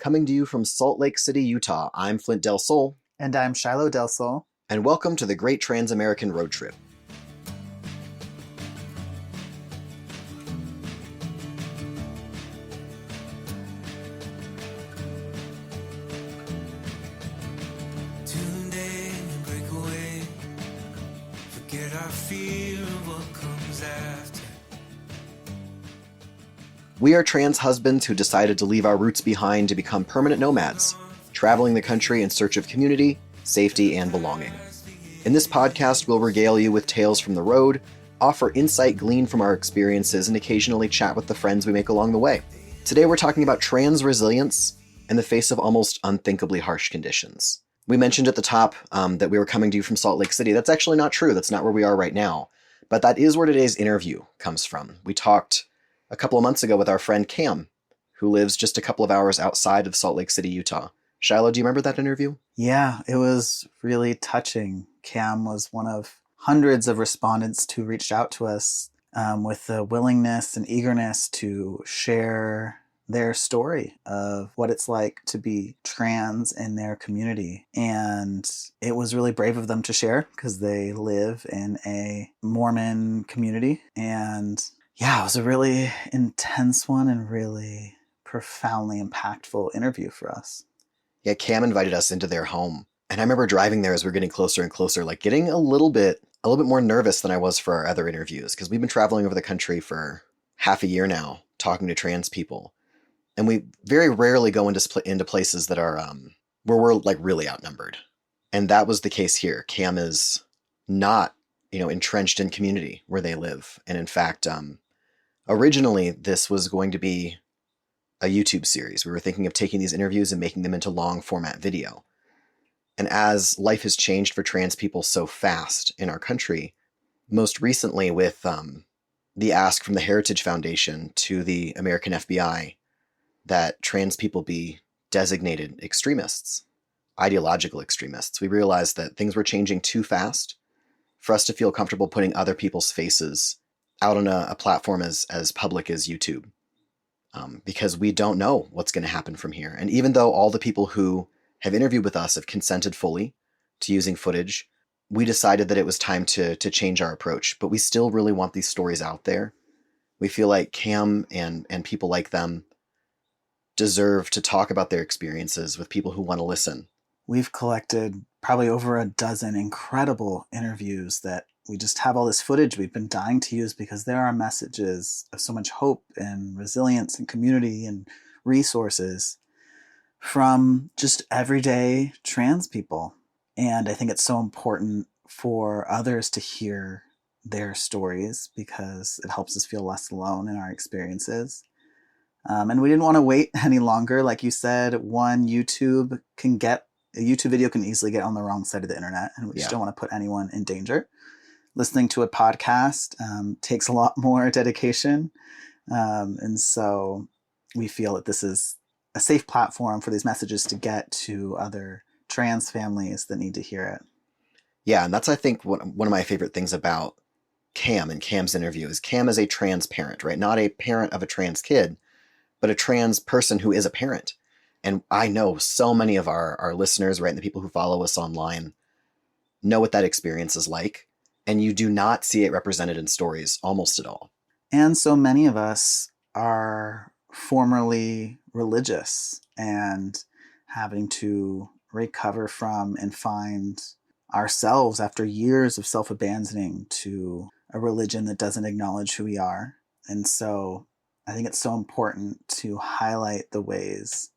Coming to you from Salt Lake City, Utah, I'm Flint Del Sol. And I'm Shiloh Del Sol. And welcome to the Great Trans-American Road Trip. We are trans husbands who decided to leave our roots behind to become permanent nomads, traveling the country in search of community, safety, and belonging. In this podcast, we'll regale you with tales from the road, offer insight gleaned from our experiences, and occasionally chat with the friends we make along the way. Today we're talking about trans resilience in the face of almost unthinkably harsh conditions. We mentioned at the top that we were coming to you from Salt Lake City. That's actually not true. That's not where we are right now. But that is where today's interview comes from. We talked a couple of months ago with our friend Cam, who lives just a couple of hours outside of Salt Lake City, Utah. Shiloh, do you remember that interview? Yeah, it was really touching. Cam was one of hundreds of respondents who reached out to us with the willingness and eagerness to share their story of what it's like to be trans in their community. And it was really brave of them to share because they live in a Mormon community. And yeah, it was a really intense one and really profoundly impactful interview for us. Yeah, Cam invited us into their home. And I remember driving there as we were getting closer and closer, like getting a little bit more nervous than I was for our other interviews, because we've been traveling over the country for half a year now, talking to trans people. And we very rarely go into places that are where we're like really outnumbered. And that was the case here. Cam is not, entrenched in community where they live. And in fact, originally this was going to be a YouTube series. We were thinking of taking these interviews and making them into long format video. And as life has changed for trans people so fast in our country, most recently with the ask from the Heritage Foundation to the American FBI that trans people be designated extremists, ideological extremists, we realized that things were changing too fast for us to feel comfortable putting other people's faces out on a platform as public as YouTube. Because we don't know what's going to happen from here. And even though all the people who have interviewed with us have consented fully to using footage, we decided that it was time to change our approach. But we still really want these stories out there. We feel like Cam and people like them deserve to talk about their experiences with people who want to listen. We've collected probably over a dozen incredible interviews that we just have all this footage we've been dying to use because there are messages of so much hope and resilience and community and resources from just everyday trans people. And I think it's so important for others to hear their stories because it helps us feel less alone in our experiences. And we didn't want to wait any longer. Like you said, one YouTube video can easily get on the wrong side of the internet, and we just don't want to put anyone in danger. Listening to a podcast takes a lot more dedication. And so we feel that this is a safe platform for these messages to get to other trans families that need to hear it. Yeah, and that's, I think, one of my favorite things about Cam and Cam's interview is Cam is a trans parent, right? Not a parent of a trans kid, but a trans person who is a parent. And I know so many of our listeners, right, and the people who follow us online know what that experience is like. And you do not see it represented in stories almost at all. And so many of us are formerly religious and having to recover from and find ourselves after years of self-abandoning to a religion that doesn't acknowledge who we are. And so I think it's so important to highlight the ways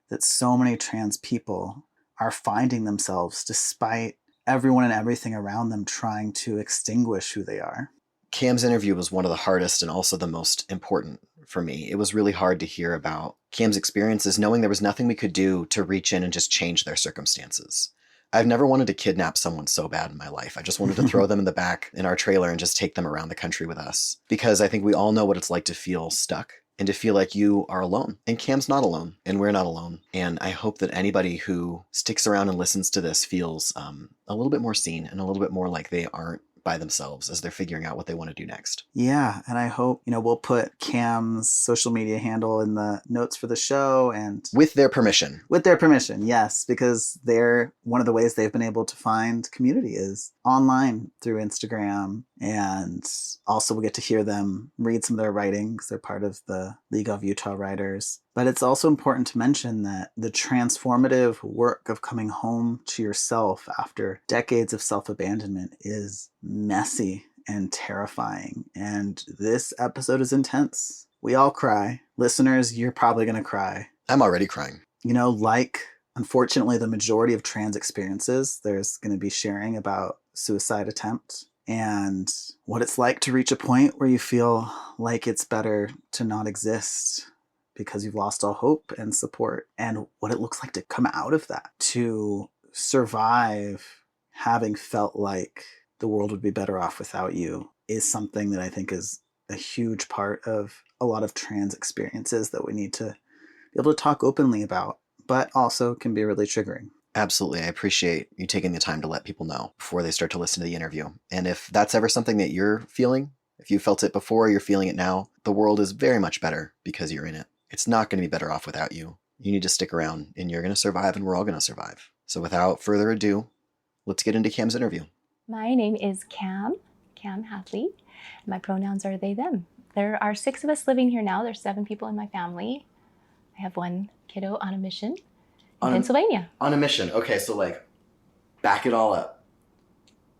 that so many trans people are finding themselves despite everyone and everything around them trying to extinguish who they are. Cam's interview was one of the hardest and also the most important for me. It was really hard to hear about Cam's experiences, knowing there was nothing we could do to reach in and just change their circumstances. I've never wanted to kidnap someone so bad in my life. I just wanted to throw them in the back in our trailer and just take them around the country with us. Because I think we all know what it's like to feel stuck and to feel like you are alone. And Cam's not alone, and we're not alone. And I hope that anybody who sticks around and listens to this feels a little bit more seen and a little bit more like they aren't by themselves as they're figuring out what they want to do next. Yeah, and I hope, we'll put Cam's social media handle in the notes for the show, and With their permission. With their permission, yes, because they're one of the ways they've been able to find community is online through Instagram, and also we'll get to hear them read some of their writings. They're part of the League of Utah Writers. But it's also important to mention that the transformative work of coming home to yourself after decades of self-abandonment is messy and terrifying. And this episode is intense. We all cry. Listeners, you're probably going to cry. I'm already crying. Like, unfortunately, the majority of trans experiences, there's going to be sharing about suicide attempt and what it's like to reach a point where you feel like it's better to not exist because you've lost all hope and support, and what it looks like to come out of that, to survive having felt like the world would be better off without you, is something that I think is a huge part of a lot of trans experiences that we need to be able to talk openly about, but also can be really triggering. Absolutely. I appreciate you taking the time to let people know before they start to listen to the interview. And if that's ever something that you're feeling, if you felt it before, you're feeling it now, the world is very much better because you're in it. It's not going to be better off without you. You need to stick around, and you're going to survive, and we're all going to survive. So without further ado, let's get into Cam's interview. My name is Cam Hadley. My pronouns are they, them. There are 6 of us living here now. There's 7 people in my family. I have 1 kiddo on a mission in Pennsylvania. On a mission. Okay, so back it all up.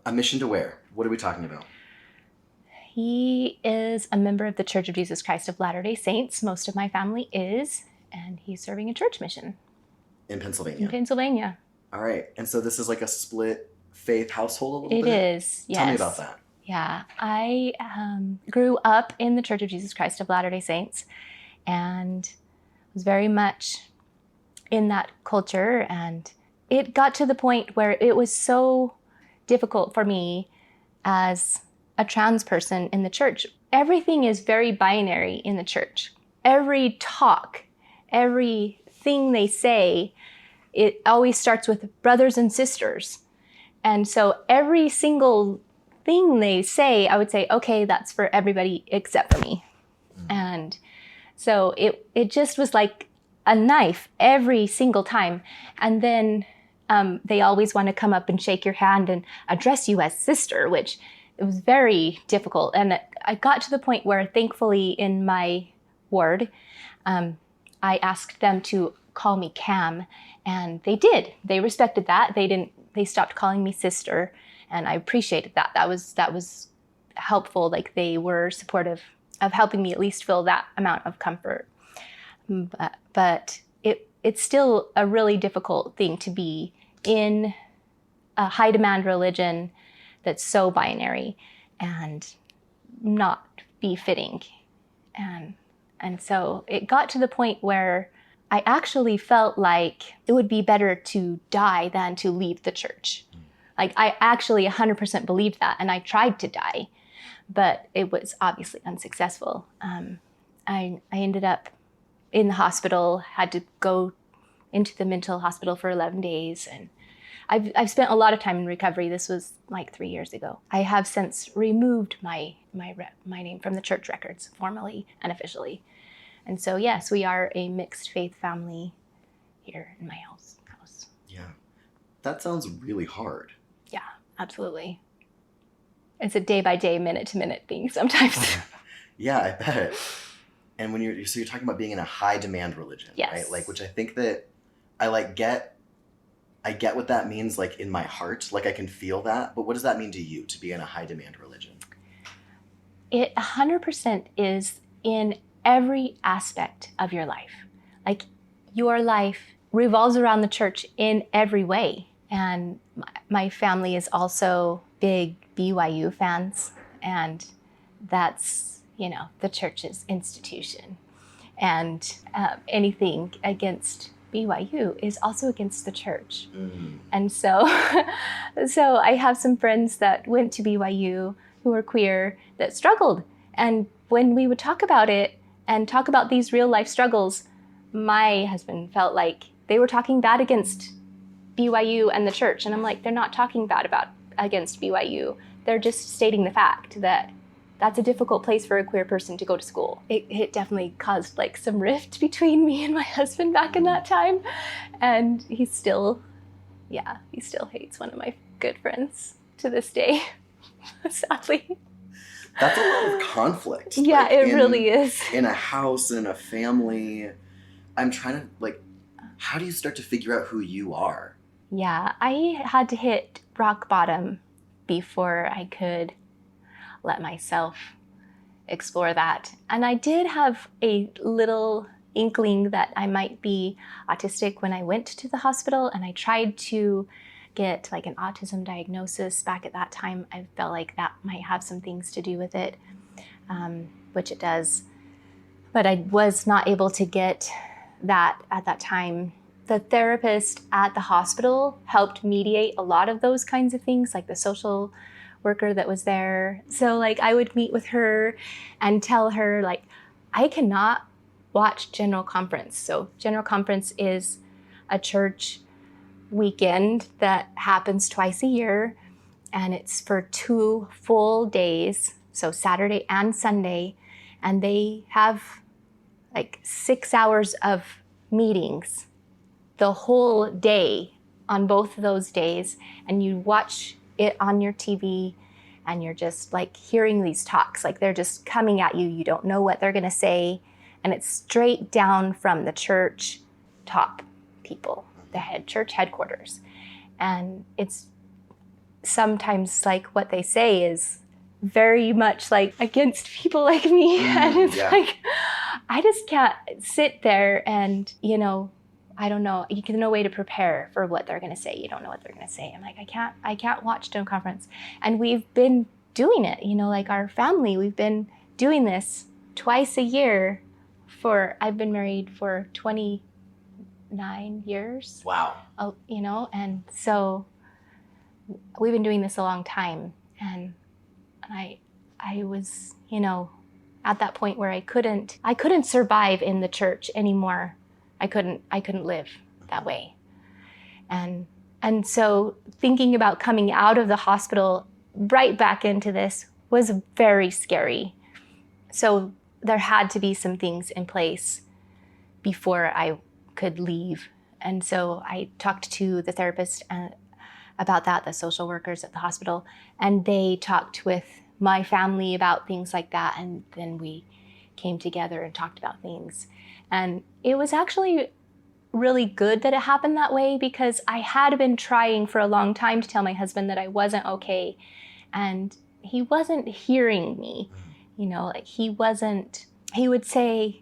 A mission to where? What are we talking about? He is a member of the Church of Jesus Christ of Latter-day Saints. Most of my family is, and he's serving a church mission. In Pennsylvania? In Pennsylvania. All right, and so this is like a split faith household a little bit? It is, yes. Tell me about that. Yeah, I grew up in the Church of Jesus Christ of Latter-day Saints and was very much in that culture. And it got to the point where it was so difficult for me as a trans person in the church. Everything is very binary in the church. Every talk, everything they say, it always starts with brothers and sisters. And so every single thing they say, I would say, okay, that's for everybody except for me. And so it just was like a knife every single time. And then they always want to come up and shake your hand and address you as sister, which it was very difficult. And I got to the point where, thankfully, in my ward, I asked them to call me Cam, and they did. They respected that. They stopped calling me sister, and I appreciated that. That was helpful. Like, they were supportive of helping me at least feel that amount of comfort. But it's still a really difficult thing to be in a high demand religion that's so binary and not befitting. And so it got to the point where I actually felt like it would be better to die than to leave the church. Like, I actually 100% believed that, and I tried to die, but it was obviously unsuccessful. I ended up in the hospital, had to go into the mental hospital for 11 days, and I've spent a lot of time in recovery. This was like 3 years ago. I have since removed my name from the church records, formally and officially. And so, yes, we are a mixed faith family here in my house. Yeah. That sounds really hard. Yeah, absolutely. It's a day-by-day, minute-to-minute thing sometimes. Yeah, I bet. And when you're talking about being in a high demand religion, yes, right? Which I think that I get what that means, in my heart. I can feel that. But what does that mean to you, to be in a high demand religion? It 100% is in every aspect of your life. Your life revolves around the church in every way. And my family is also big BYU fans. And that's, the church's institution. And anything against BYU is also against the church. Mm. And so I have some friends that went to BYU who were queer that struggled. And when we would talk about it and talk about these real life struggles, my husband felt like they were talking bad against BYU and the church. And I'm like, they're not talking bad against BYU. they're just stating the fact that that's a difficult place for a queer person to go to school. It definitely caused like some rift between me and my husband back in that time. And he still hates one of my good friends to this day, sadly. That's a lot of conflict. Yeah, it really is. In a house, in a family. I'm trying to, like, how do you start to figure out who you are? Yeah, I had to hit rock bottom before I could let myself explore that. And I did have a little inkling that I might be autistic when I went to the hospital, and I tried to get like an autism diagnosis back at that time. I felt like that might have some things to do with it, which it does. But I was not able to get that at that time. The therapist at the hospital helped mediate a lot of those kinds of things, like the social worker that was there. So like I would meet with her and tell her like, I cannot watch General Conference. So General Conference is a church weekend that happens twice a year, and it's for 2 full days, so Saturday and Sunday, and they have like 6 hours of meetings the whole day on both of those days, and you watch it on your TV and you're just like hearing these talks, like they're just coming at you. You don't know what they're going to say, and it's straight down from the church top people, the head church headquarters. And it's sometimes like what they say is very much like against people like me. And it's like, I just can't sit there and, you know, I don't know, you get no way to prepare for what they're going to say. You don't know what they're going to say. I'm like, I can't watch General Conference. And we've been doing it, you know, like our family, we've been doing this twice a year I've been married for 29 years. Wow. You know, and so we've been doing this a long time. And I was, you know, at that point where I couldn't survive in the church anymore. I couldn't live that way. And so thinking about coming out of the hospital right back into this was very scary. So there had to be some things in place before I could leave. And so I talked to the therapist about that, the social workers at the hospital, and they talked with my family about things like that. And then we came together and talked about things. And it was actually really good that it happened that way, because I had been trying for a long time to tell my husband that I wasn't okay. And he wasn't hearing me, you know, like he would say,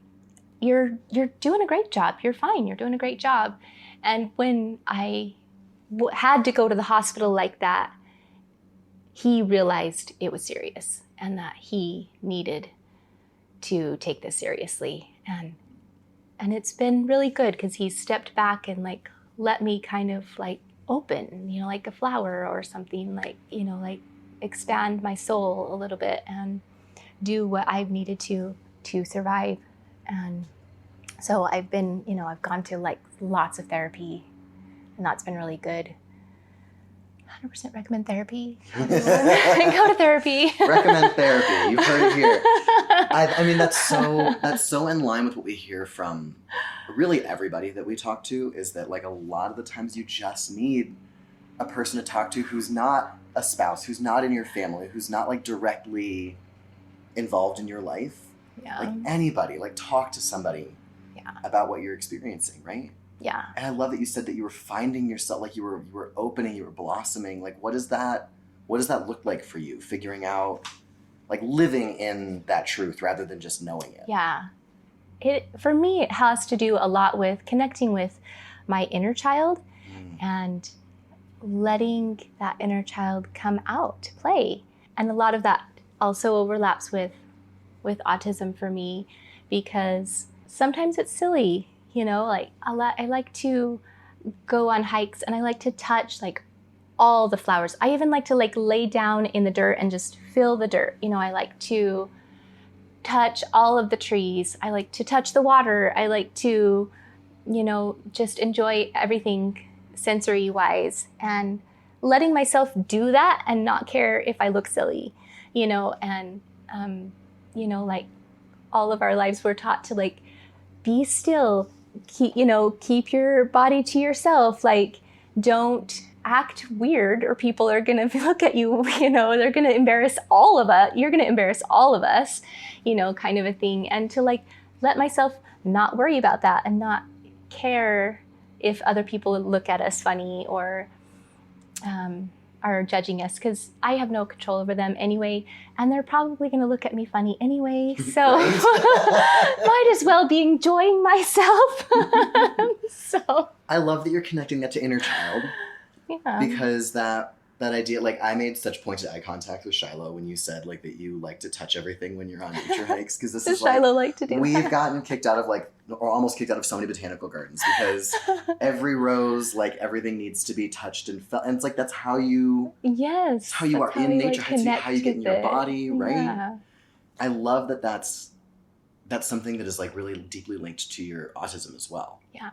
you're doing a great job. You're fine. You're doing a great job. And when I had to go to the hospital like that, he realized it was serious and that he needed to take this seriously. And it's been really good because he stepped back and like let me kind of like open, you know, like a flower or something, like, you know, like expand my soul a little bit and do what I've needed to survive. And so I've been, you know, I've gone to like lots of therapy, and that's been really good. 100% recommend therapy. Go to therapy. Recommend therapy. You've heard it here. I mean, that's so in line with what we hear from really everybody that we talk to, is that like a lot of the times you just need a person to talk to who's not a spouse, who's not in your family, who's not like directly involved in your life. Yeah. Like anybody, like talk to somebody about what you're experiencing, right? Yeah. And I love that you said that you were finding yourself, like you were opening, you were blossoming. Like what does that look like for you? Figuring out, like living in that truth rather than just knowing it. Yeah. For me, it has to do a lot with connecting with my inner child and letting that inner child come out to play. And a lot of that also overlaps with autism for me, because sometimes it's silly, you know, like I like to go on hikes and I like to touch like all the flowers. I even like to like lay down in the dirt and just feel the dirt. You know, I like to touch all of the trees. I like to touch the water. I like to, you know, just enjoy everything sensory wise. And letting myself do that and not care if I look silly, and, like all of our lives we're taught to like, be still, keep your body to yourself. Like, don't act weird or people are going to look at you, they're going to embarrass all of us. You're going to embarrass all of us, kind of a thing. And to like, let myself not worry about that and not care if other people look at us funny or are judging us, because I have no control over them anyway, and they're probably going to look at me funny anyway, so might as well be enjoying myself. So I love that you're connecting that to inner child, because that idea, like, I made such pointed eye contact with Shiloh when you said like that you like to touch everything when you're on nature hikes, because this is Shiloh like to do we've that? Gotten kicked out of or almost kicked out of so many botanical gardens because every rose, like everything needs to be touched and felt, and it's like that's how you yes how you are in nature, how you get in your it. body, right? Yeah. I love that that's something that is like really deeply linked to your autism as well. Yeah.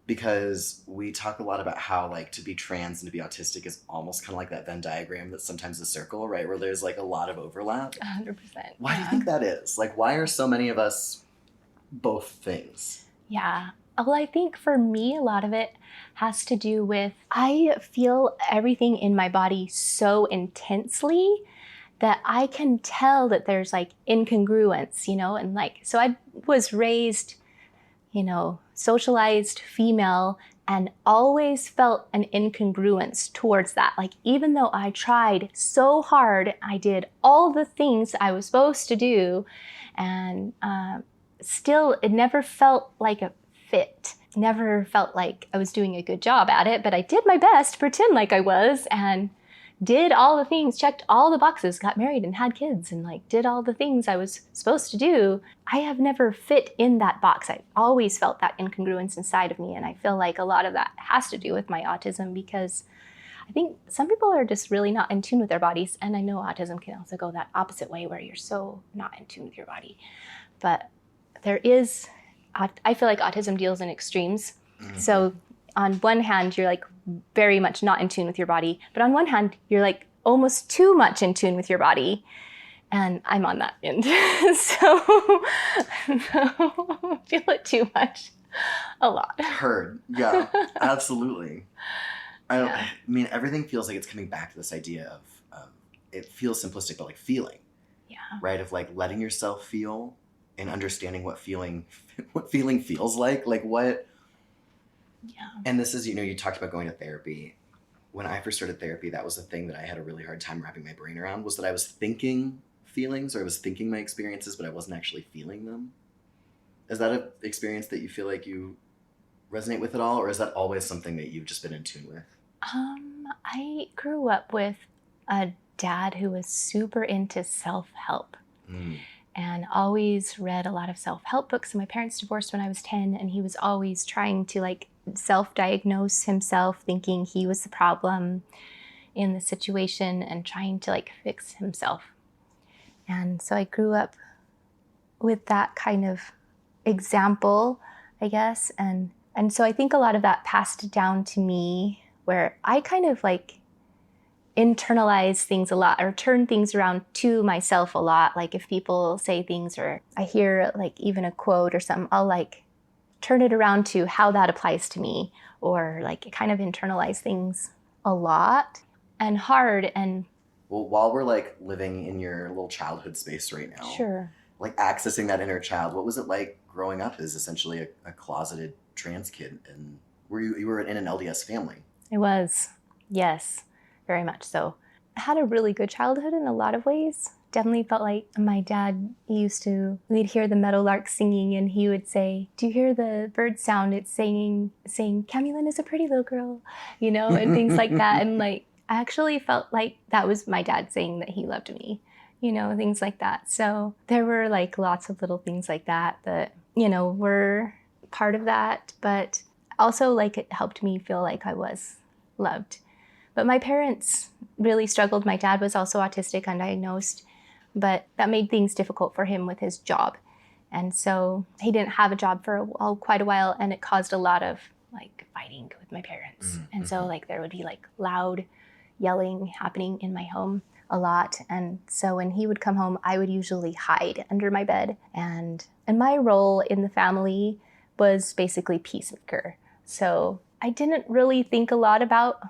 Because we talk a lot about how like to be trans and to be autistic is almost kind of like that Venn diagram that's sometimes a circle, right? Where there's like a lot of overlap. 100%. Why do you think that is? Like, why are so many of us both things? Yeah. Well, I think for me, a lot of it has to do with, I feel everything in my body so intensely that I can tell that there's like incongruence, and like, so I was raised, socialized female, and always felt an incongruence towards that. Like, even though I tried so hard, I did all the things I was supposed to do, and still it never felt like a fit. Never felt like I was doing a good job at it, but I did my best to pretend like I was, and did all the things, checked all the boxes, got married and had kids, and like did all the things I was supposed to do. I have never fit in that box. I always felt that incongruence inside of me, and I feel like a lot of that has to do with my autism, because I think some people are just really not in tune with their bodies, and I know autism can also go that opposite way where you're so not in tune with your body. But there is, I feel like autism deals in extremes. Mm-hmm. So on one hand, you're like very much not in tune with your body, but on one hand, you're like almost too much in tune with your body. And I'm on that end. So I feel it too much, a lot. Heard. Yeah, absolutely. I mean, everything feels like it's coming back to this idea of it feels simplistic, but like feeling. Yeah. Right? Of like letting yourself feel and understanding what feeling feels like what. Yeah. And this is, you talked about going to therapy. When I first started therapy, that was the thing that I had a really hard time wrapping my brain around, was that I was thinking feelings, or I was thinking my experiences, but I wasn't actually feeling them. Is that an experience that you feel like you resonate with at all, or is that always something that you've just been in tune with? I grew up with a dad who was super into self-help. And always read a lot of self-help books. And my parents divorced when I was 10, and he was always trying to like self-diagnose himself, thinking he was the problem in the situation and trying to like fix himself. And so I grew up with that kind of example, I guess. And so I think a lot of that passed down to me, where I kind of like internalize things a lot, or turn things around to myself a lot. Like if people say things, or I hear like even a quote or something, I'll like turn it around to how that applies to me, or like kind of internalize things a lot and hard. And well, while we're like living in your little childhood space right now, sure, like accessing that inner child, what was it like growing up as essentially a closeted trans kid? And you were in an LDS family? It was, yes. Very much so. I had a really good childhood in a lot of ways. Definitely felt like my dad we'd hear the meadowlark singing, and he would say, "Do you hear the bird sound? It's saying Camulin is a pretty little girl," and things like that. And like, I actually felt like that was my dad saying that he loved me, things like that. So there were like lots of little things like that were part of that, but also like it helped me feel like I was loved. But my parents really struggled. My dad was also autistic, undiagnosed, but that made things difficult for him with his job. And so he didn't have a job for quite a while, and it caused a lot of like fighting with my parents. Mm-hmm. And so like there would be like loud yelling happening in my home a lot. And so when he would come home, I would usually hide under my bed. And my role in the family was basically peacemaker. So I didn't really think a lot about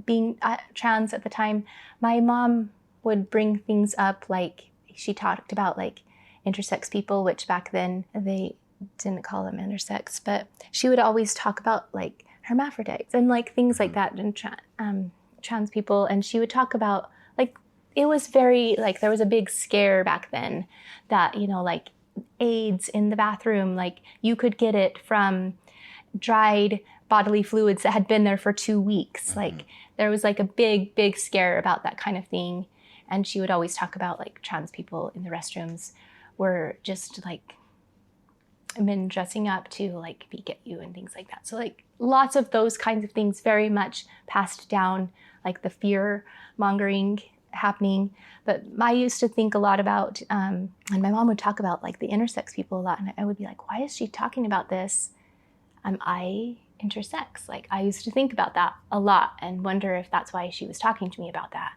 being trans at the time. My mom would bring things up, like she talked about like intersex people, which back then they didn't call them intersex, but she would always talk about like hermaphrodites and like things like that, and trans people. And she would talk about like, it was very like, there was a big scare back then that, you know, like AIDS in the bathroom, like you could get it from dried bodily fluids that had been there for 2 weeks. Mm-hmm. Like there was like a big scare about that kind of thing. And she would always talk about like trans people in the restrooms were just like men dressing up to like peek at you and things like that. So like lots of those kinds of things very much passed down, like the fear mongering happening. But I used to think a lot about, and my mom would talk about like the intersex people a lot. And I would be like, why is she talking about this? Am I intersex? Like I used to think about that a lot and wonder if that's why she was talking to me about that.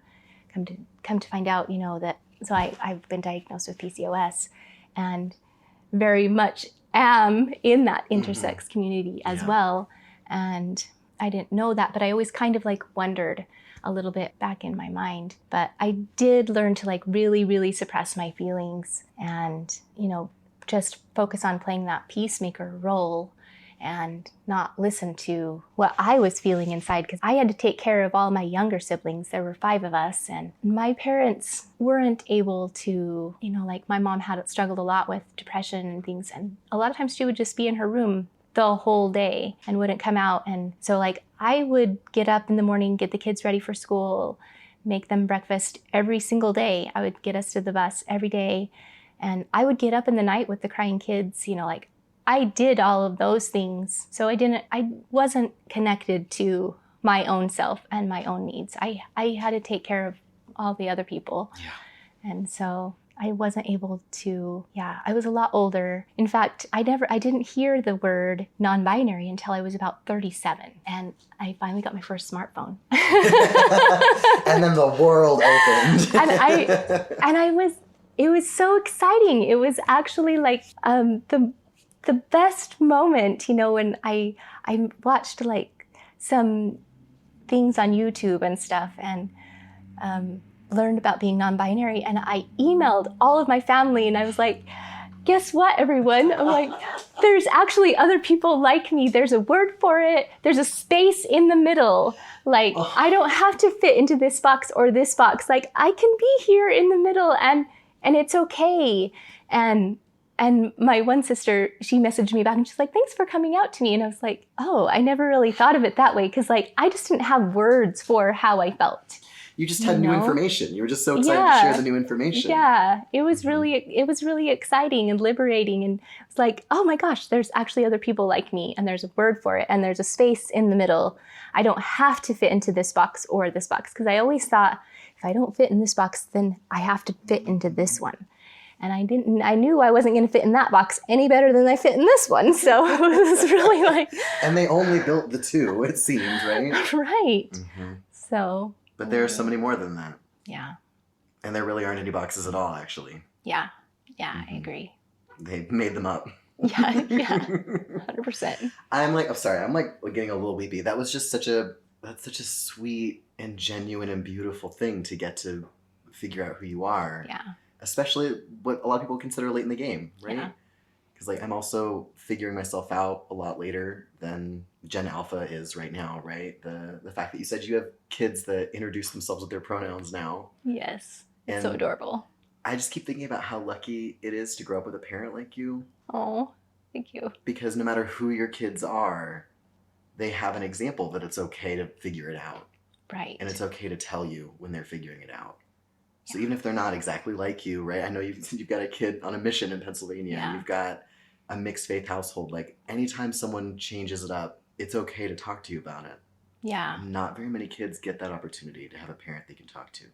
Come to find out, you know, that, so I've been diagnosed with PCOS and very much am in that intersex community as well. And I didn't know that, but I always kind of like wondered a little bit back in my mind. But I did learn to like really suppress my feelings and, you know, just focus on playing that peacemaker role and not listen to what I was feeling inside, because I had to take care of all my younger siblings. There were 5 of us, and my parents weren't able to, you know, like my mom had struggled a lot with depression and things, and a lot of times she would just be in her room the whole day and wouldn't come out. And so like I would get up in the morning, get the kids ready for school, make them breakfast every single day. I would get us to the bus every day, and I would get up in the night with the crying kids, you know, like I did all of those things. So I wasn't connected to my own self and my own needs. I had to take care of all the other people. Yeah. And so I wasn't able to, I was a lot older. In fact, I didn't hear the word non-binary until I was about 37. And I finally got my first smartphone. And then the world opened. It was so exciting. It was actually like the best moment, you know, when I watched like some things on YouTube and stuff and learned about being non-binary, and I emailed all of my family and I was like, guess what, everyone? I'm like, there's actually other people like me. There's a word for it. There's a space in the middle. Like, I don't have to fit into this box or this box. Like, I can be here in the middle and it's okay. And my one sister, she messaged me back and she's like, thanks for coming out to me. And I was like, oh, I never really thought of it that way. Cause like, I just didn't have words for how I felt. You just had new information. You were just so excited to share the new information. Yeah, it was really exciting and liberating. And it's like, oh my gosh, there's actually other people like me, and there's a word for it, and there's a space in the middle. I don't have to fit into this box or this box, because I always thought if I don't fit in this box, then I have to fit into this one. And I knew I wasn't going to fit in that box any better than I fit in this one. So it was really like. And they only built the 2, it seemed, right? Right. Mm-hmm. So. But there are so many more than that. Yeah. And there really aren't any boxes at all, actually. Yeah. Yeah, I agree. They made them up. Yeah. 100%. I'm getting a little weepy. That was just such a sweet and genuine and beautiful thing to get to figure out who you are. Yeah. Especially what a lot of people consider late in the game, right? Yeah. Because like I'm also figuring myself out a lot later than Gen Alpha is right now, right? The fact that you said you have kids that introduce themselves with their pronouns now. Yes. It's so adorable. I just keep thinking about how lucky it is to grow up with a parent like you. Oh, thank you. Because no matter who your kids are, they have an example that it's okay to figure it out. Right. And it's okay to tell you when they're figuring it out. So even if they're not exactly like you, right? I know you've got a kid on a mission in Pennsylvania. Yeah. And you've got a mixed faith household. Like anytime someone changes it up, it's okay to talk to you about it. Yeah. Not very many kids get that opportunity to have a parent they can talk to.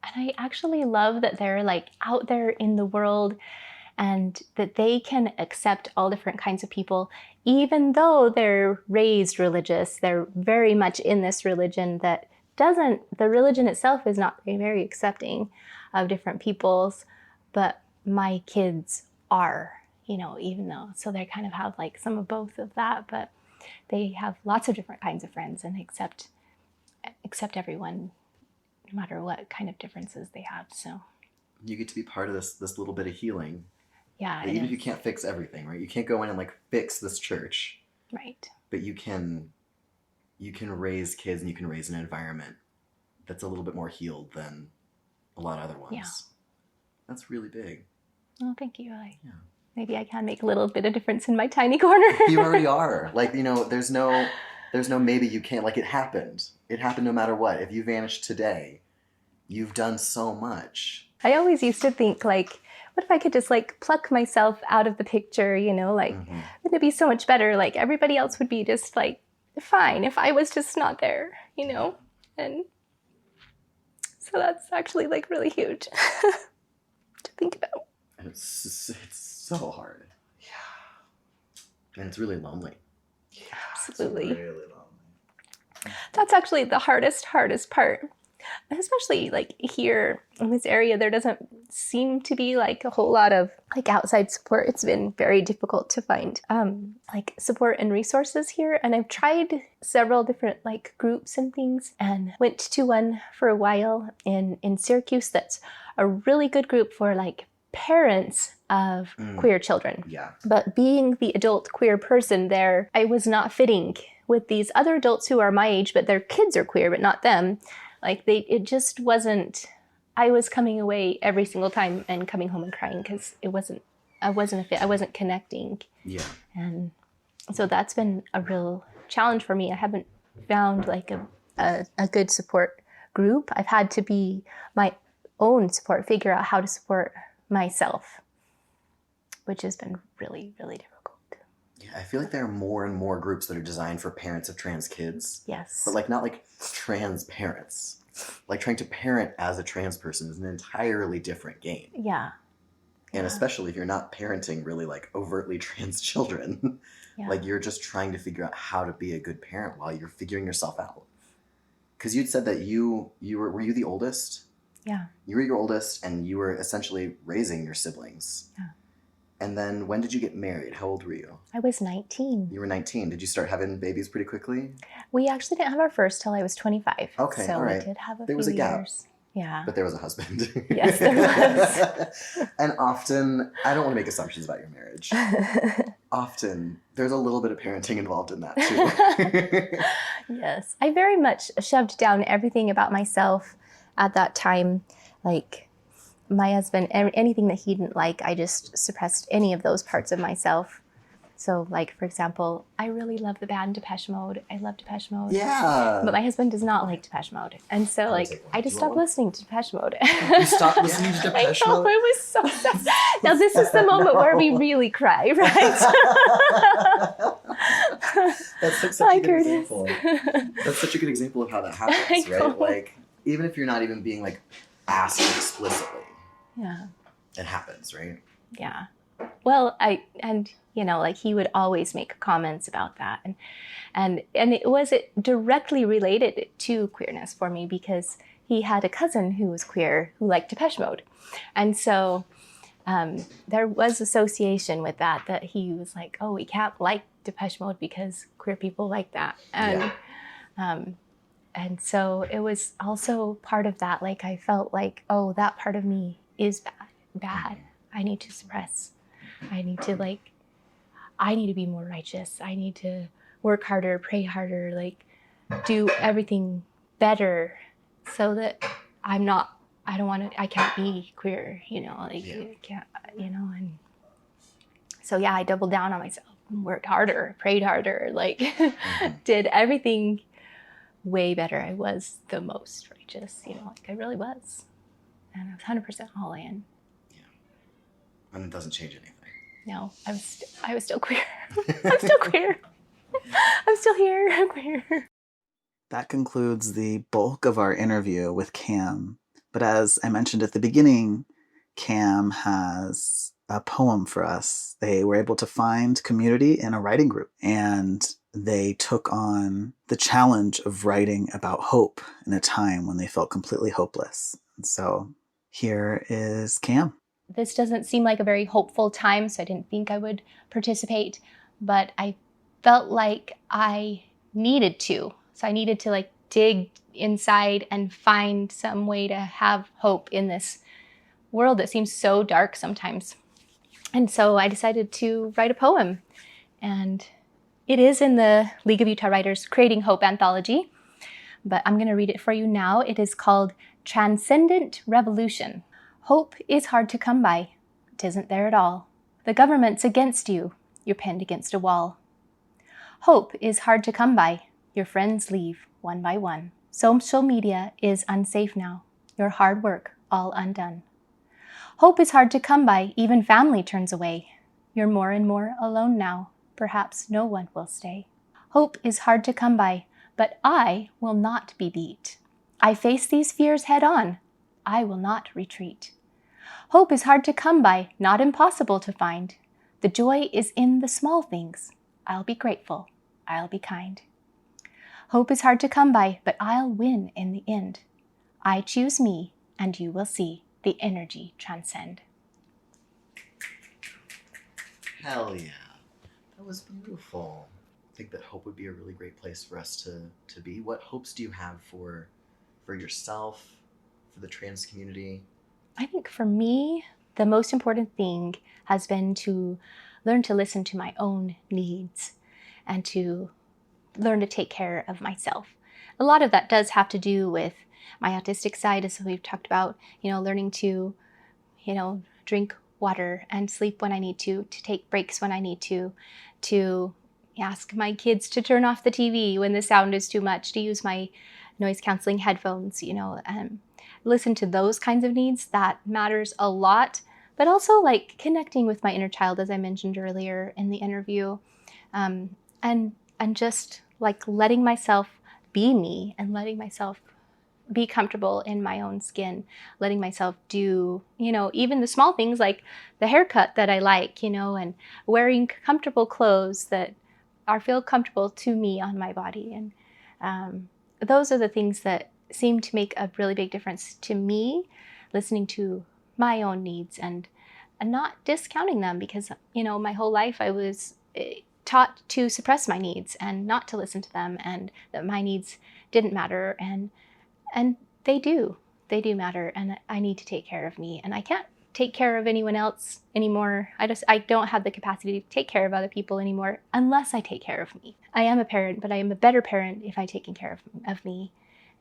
And I actually love that they're like out there in the world and that they can accept all different kinds of people, even though they're raised religious. They're very much in this religion that the religion itself is not very accepting of different peoples, but my kids are, even though, so they kind of have like some of both of that, but they have lots of different kinds of friends and accept everyone, no matter what kind of differences they have. So you get to be part of this little bit of healing. Yeah. Even if you can't fix everything, right? You can't go in and like fix this church. Right. But you can raise kids and you can raise an environment that's a little bit more healed than a lot of other ones. Yeah. That's really big. Oh, thank you. Yeah. Maybe I can make a little bit of difference in my tiny corner. You already are. Like, there's no maybe you can't. Like, it happened. It happened no matter what. If you vanished today, you've done so much. I always used to think, like, what if I could just, like, pluck myself out of the picture, like, wouldn't it be so much better? Like, everybody else would be just, like, fine if I was just not there, And so that's actually, like, really huge to think about. It's so hard. Yeah. And it's really lonely. Yeah, absolutely. It's really lonely. That's actually the hardest part. Especially like here in this area, there doesn't seem to be like a whole lot of like outside support. It's been very difficult to find like support and resources here. And I've tried several different like groups and things, and went to one for a while in Syracuse. That's a really good group for like parents of queer children. Yeah. But being the adult queer person there, I was not fitting with these other adults who are my age, but their kids are queer, but not them. Like it just wasn't, I was coming away every single time and coming home and crying because I wasn't a fit. I wasn't connecting. Yeah. And so that's been a real challenge for me. I haven't found like a good support group. I've had to be my own support, figure out how to support myself, which has been really, really difficult. Yeah, I feel like there are more and more groups that are designed for parents of trans kids. Yes. But like not like trans parents. Like trying to parent as a trans person is an entirely different game. Yeah. And especially if you're not parenting really like overtly trans children. Yeah. Like you're just trying to figure out how to be a good parent while you're figuring yourself out. Because you'd said that were you the oldest? Yeah. You were your oldest and you were essentially raising your siblings. Yeah. And then when did you get married? How old were you? I was 19. You were 19. Did you start having babies pretty quickly? We actually didn't have our first till I was 25. Okay, so all right. we did have a There few was a gap. years. Yeah. But there was a husband. Yes, there was. And often, I don't want to make assumptions about your marriage. Often, there's a little bit of parenting involved in that too. Yes. I very much shoved down everything about myself at that time. Like my husband, anything that he didn't like, I just suppressed any of those parts of myself. So like, for example, I really love the band Depeche Mode. I love Depeche Mode. Yeah. But my husband does not like Depeche Mode. And so like, I just stopped listening to Depeche Mode. You stopped listening to Depeche I know, Mode? it was so sad. Now this is the moment where we really cry, right? That's such Hi, a good Curtis. example. That's such a good example of how that happens, I right? know. Like, even if you're not even being like asked explicitly, Yeah. it happens, right? Yeah. Well, like he would always make comments about that. And it wasn't directly related to queerness for me because he had a cousin who was queer who liked Depeche Mode. And so there was association with that he was like, oh, we can't like Depeche Mode because queer people like that. And so it was also part of that. Like I felt like, oh, that part of me is bad. I need to suppress. I need to be more righteous. I need to work harder, pray harder, like do everything better so that I can't be queer, I can't, and so yeah, I doubled down on myself, worked harder, prayed harder, like did everything way better. I was the most righteous, like I really was. And I was 100% all in. Yeah. And it doesn't change anything. No, I was still queer. I'm still queer. I'm still here. I'm queer. That concludes the bulk of our interview with Cam. But as I mentioned at the beginning, Cam has a poem for us. They were able to find community in a writing group, and they took on the challenge of writing about hope in a time when they felt completely hopeless. And so here is Cam. This doesn't seem like a very hopeful time, so I didn't think I would participate, but I felt like I needed to. So I needed to like dig inside and find some way to have hope in this world that seems so dark sometimes. And so I decided to write a poem, and it is in the League of Utah Writers Creating Hope anthology, but I'm going to read it for you now. It is called Transcendent Revolution. Hope is hard to come by. It isn't there at all. The government's against you. You're pinned against a wall. Hope is hard to come by. Your friends leave one by one. Social media is unsafe now. Your hard work all undone. Hope is hard to come by. Even family turns away. You're more and more alone now. Perhaps no one will stay. Hope is hard to come by, but I will not be beat. I face these fears head on. I will not retreat. Hope is hard to come by, not impossible to find. The joy is in the small things. I'll be grateful. I'll be kind. Hope is hard to come by, but I'll win in the end. I choose me, and you will see the energy transcend. Hell yeah. That was beautiful. I think that hope would be a really great place for us to be. What hopes do you have for yourself, for the trans community? I think for me, the most important thing has been to learn to listen to my own needs and to learn to take care of myself. A lot of that does have to do with my autistic side, as we've talked about, learning to, drink water and sleep when I need to take breaks when I need to ask my kids to turn off the TV when the sound is too much, to use my noise canceling headphones, listen to those kinds of needs. That matters a lot. But also like connecting with my inner child, as I mentioned earlier in the interview, and just like letting myself be me and letting myself be comfortable in my own skin, letting myself do, even the small things like the haircut that I like, and wearing comfortable clothes that feel comfortable to me on my body. And those are the things that seem to make a really big difference to me, listening to my own needs and not discounting them, because, my whole life I was taught to suppress my needs and not to listen to them, and that my needs didn't matter. And they do matter, and I need to take care of me, and I can't take care of anyone else anymore. I don't have the capacity to take care of other people anymore unless I take care of me. I am a parent, but I am a better parent if I take care of me.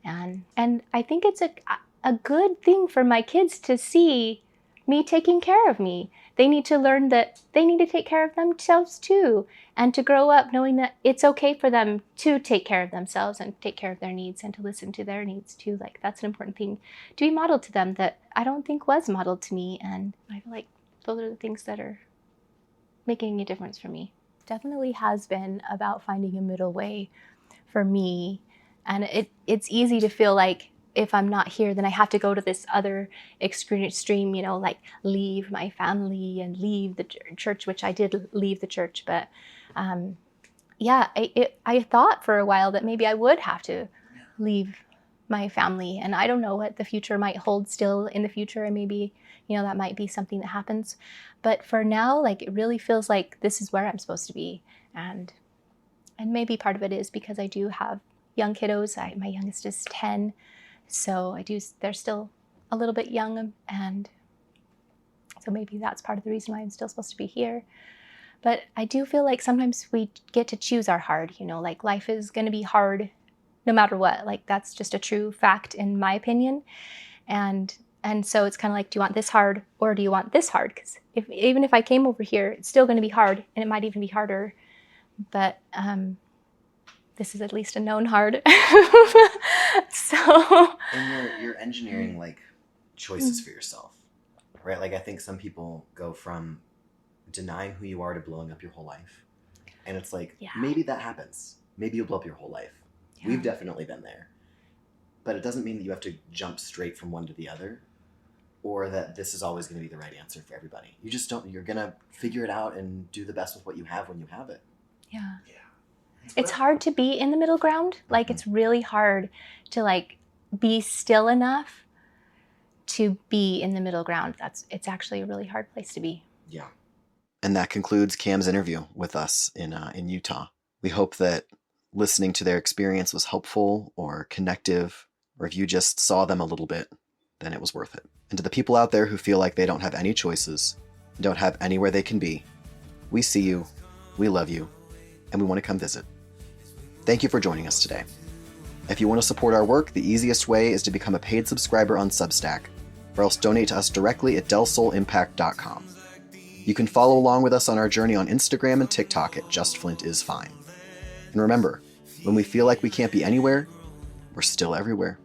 And I think it's a good thing for my kids to see me taking care of me. They need to learn that they need to take care of themselves too, and to grow up knowing that it's okay for them to take care of themselves and take care of their needs and to listen to their needs too. Like, that's an important thing to be modeled to them that I don't think was modeled to me. And I feel like those are the things that are making a difference for me. Definitely has been about finding a middle way for me. And it's easy to feel like if I'm not here, then I have to go to this other extreme, like leave my family and leave the church, which I did leave the church. But I thought for a while that maybe I would have to leave my family. And I don't know what the future might hold still in the future. And maybe, that might be something that happens. But for now, like, it really feels like this is where I'm supposed to be. And maybe part of it is because I do have young kiddos. My youngest is 10. So they're still a little bit young, and so maybe that's part of the reason why I'm still supposed to be here. But I do feel like sometimes we get to choose our hard, like life is going to be hard no matter what. Like, that's just a true fact in my opinion. And so it's kind of like, do you want this hard or do you want this hard? Because even if I came over here, it's still going to be hard, and it might even be harder. But this is at least a known hard. So. And you're engineering like choices for yourself, right? Like, I think some people go from denying who you are to blowing up your whole life. And it's like, maybe that happens. Maybe you'll blow up your whole life. Yeah. We've definitely been there. But it doesn't mean that you have to jump straight from one to the other, or that this is always going to be the right answer for everybody. You just don't. You're going to figure it out and do the best with what you have when you have it. Yeah. Yeah. It's hard to be in the middle ground. Like, it's really hard to like be still enough to be in the middle ground. It's actually a really hard place to be. Yeah. And that concludes Cam's interview with us in Utah. We hope that listening to their experience was helpful or connective, or if you just saw them a little bit, then it was worth it. And to the people out there who feel like they don't have any choices, don't have anywhere they can be, we see you, we love you, and we want to come visit. Thank you for joining us today. If you want to support our work, the easiest way is to become a paid subscriber on Substack, or else donate to us directly at delsolimpact.com. You can follow along with us on our journey on Instagram and TikTok at justflintisfine. And remember, when we feel like we can't be anywhere, we're still everywhere.